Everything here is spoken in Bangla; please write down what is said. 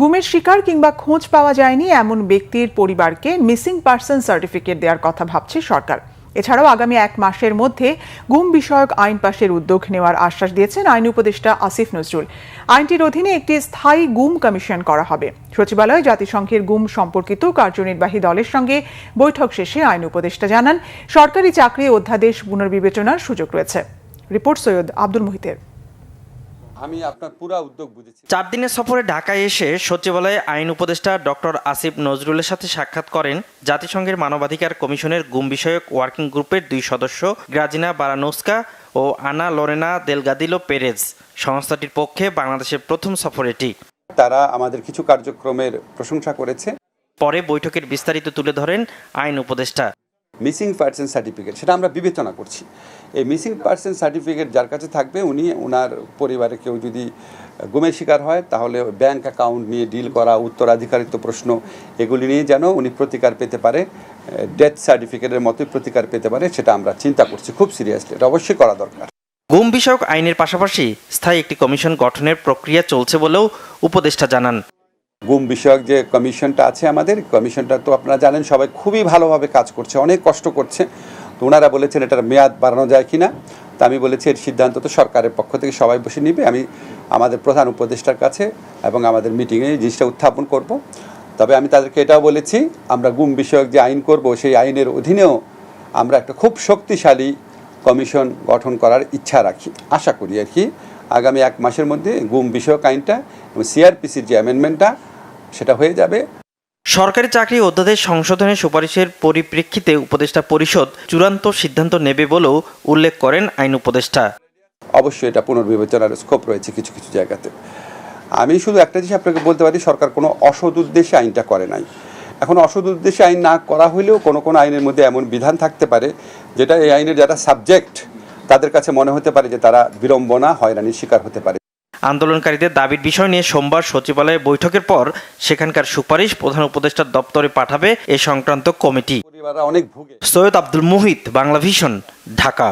গুমের শিকার কিংবা খোঁজ পাওয়া যায়নি এমন ব্যক্তির পরিবারকে মিসিং পার্সন সার্টিফিকেট দেওয়ার কথা ভাবছে সরকার। এছাড়াও আগামী 1 মাসের মধ্যে গুম বিষয়ক আইন পাশের উদ্যোগ নেওয়ার আশ্বাস দিয়েছেন আইন উপদেষ্টা আসিফ নজরুল। আইনটির অধীনে একটি স্থায়ী গুম কমিশন করা হবে। সচিবালয়ে জাতিসংঘের গুম সম্পর্কিত কার্যনির্বাহী দলের সঙ্গে বৈঠক শেষে আইন উপদেষ্টা জানান, সরকারি চাকরি অধ্যাদেশ পুনর্বিবেচনার সুযোগ রয়েছে। রিপোর্ট সৈয়দ আব্দুল মুহিতের। আমি আপনার পুরো উদ্যোগ বুঝেছি। 4 দিনের সফরে ঢাকায় এসে সচিবালয়ে আইন উপদেষ্টা ডক্টর আসিফ নজরুলের সাথে সাক্ষাৎ করেন জাতিসংঘের মানবাধিকার কমিশনের গুম বিষয়ক ওয়ার্কিং গ্রুপের 2 সদস্য গ্রাজিনা বারানোস্কা ও আনা লোরেনা দেলগাদিলো পেরেজ। সংস্থাটির পক্ষে বাংলাদেশের প্রথম সফর এটি। তারা আমাদের কিছু কার্যক্রমের প্রশংসা করেছে। পরে বৈঠকের বিস্তারিত তুলে ধরেন আইন উপদেষ্টা। মিসিং পার্সন সার্টিফিকেট সেটা আমরা বিবেচনা করছি। এই মিসিং পার্সন সার্টিফিকেট যার কাছে থাকবে উনি ওনার পরিবারে কেউ যদি গুমের শিকার হয় তাহলে ব্যাংক অ্যাকাউন্ট নিয়ে ডিল করা, উত্তরাধিকারিত্ব প্রশ্ন এগুলি নিয়ে যেন উনি প্রতিকার পেতে পারে, ডেথ সার্টিফিকেটের মতোই প্রতিকার পেতে পারে, সেটা আমরা চিন্তা করছি খুব সিরিয়াসলি। এটা অবশ্যই করা দরকার। গুম বিষয়ক আইনের পাশাপাশি স্থায়ী একটি কমিশন গঠনের প্রক্রিয়া চলছে বলেও উপদেষ্টা জানান। গুম বিষয়ক যে কমিশনটা আছে আমাদের, কমিশনটা তো আপনারা জানেন সবাই খুবই ভালোভাবে কাজ করছে, অনেক কষ্ট করছে। তো ওনারা বলেছেন এটার মেয়াদ বাড়ানো যায় কিনা, তা আমি বলেছি এর সিদ্ধান্ত তো সরকারের পক্ষ থেকে সবাই বসে নিবে। আমি আমাদের প্রধান উপদেষ্টার কাছে এবং আমাদের মিটিংয়ে এই জিনিসটা উত্থাপন করব। তবে আমি তাদেরকে এটাও বলেছি, আমরা গুম বিষয়ক যে আইন করব সেই আইনের অধীনেও আমরা একটা খুব শক্তিশালী কমিশন গঠন করার ইচ্ছা রাখি, আশা করি আর কি। আগামী 1 মাসের মধ্যে গুম বিষয়ক আইনটা এবং সিআরপিসির যে অ্যামেন্ডমেন্টটা সেটা হয়ে যাবে। সরকারি চাকরি অধ্যাদেশ সংশোধনের সুপারিশের পরিপ্রেক্ষিতে উপদেষ্টা পরিষদ চূড়ান্ত সিদ্ধান্ত নেবে বলেও উল্লেখ করেন আইন উপদেষ্টা। অবশ্যই এটা পুনর্বিবেচনার স্কোপ রয়েছে কিছু কিছু জায়গাতে। আমি শুধু একটা জিনিস আপনাকে বলতে পারি, সরকার কোনো অসৎ উদ্দেশ্যে আইনটা করে নাই। এখন অসৎ উদ্দেশ্যে আইন না করা হলেও কোনো কোনো আইনের মধ্যে এমন বিধান থাকতে পারে যেটা এই আইনের যারা সাবজেক্ট তাদের কাছে মনে হতে পারে যে তারা বিড়ম্বনা, হয়রানির শিকার হতে পারে। আন্দোলনকারীদের দাবির বিষয় নিয়ে সোমবার সচিবালয়ে বৈঠকের পর সেখানকার সুপারিশ প্রধান উপদেষ্টার দপ্তরে পাঠাবে এ সংক্রান্ত কমিটি। পরিবাররা অনেক ভুগে। সৈয়দ আব্দুল মুহিত, বাংলা ভিশন, ঢাকা।